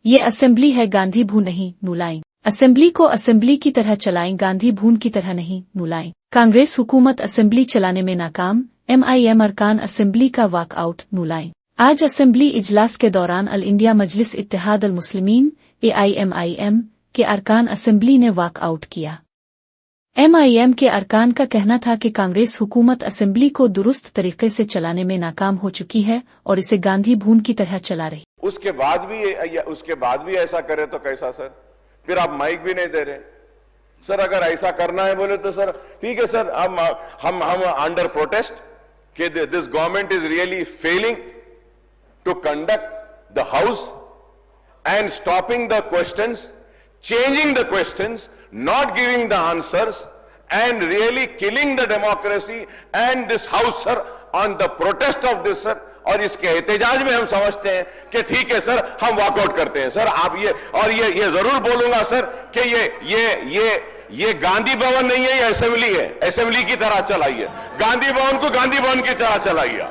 ये असेंबली है, गांधी भून नहीं नुलाएं। असेंबली को असेंबली की तरह चलाएं, गांधी भून की तरह नहीं नुलाएं। कांग्रेस हुकूमत असेंबली चलाने में नाकाम, MIM अरकान असेंबली का वॉकआउट नुलाएं। आज असेंबली इजलास के दौरान अल इंडिया मजलिस इत्तेहाद अल मुस्लिमीन AIMIM के अरकान असेंबली ने वॉकआउट किया। MIM के अरकान का कहना था कि कांग्रेस हुकूमत असेंबली को दुरुस्त तरीके से चलाने में नाकाम हो चुकी है और इसे गांधी भून की तरह चला रही। उसके बाद भी ऐसा करे तो कैसा सर? फिर आप माइक भी नहीं दे रहे सर। अगर ऐसा करना है बोले तो सर ठीक है सर, हम अंडर प्रोटेस्ट कि this government is really failing to conduct the house and stopping the questions, changing the questions, not giving the answers, and really killing the democracy and this house, sir, on the protest of this, sir. और इसके एहतजाज में हम समझते हैं कि ठीक है सर, हम वॉकआउट करते हैं सर। आप ये जरूर बोलूंगा सर कि ये गांधी भवन नहीं है, ये असेंबली है। असेंबली की तरह चलाइए, गांधी भवन को गांधी भवन की तरह चलाइए।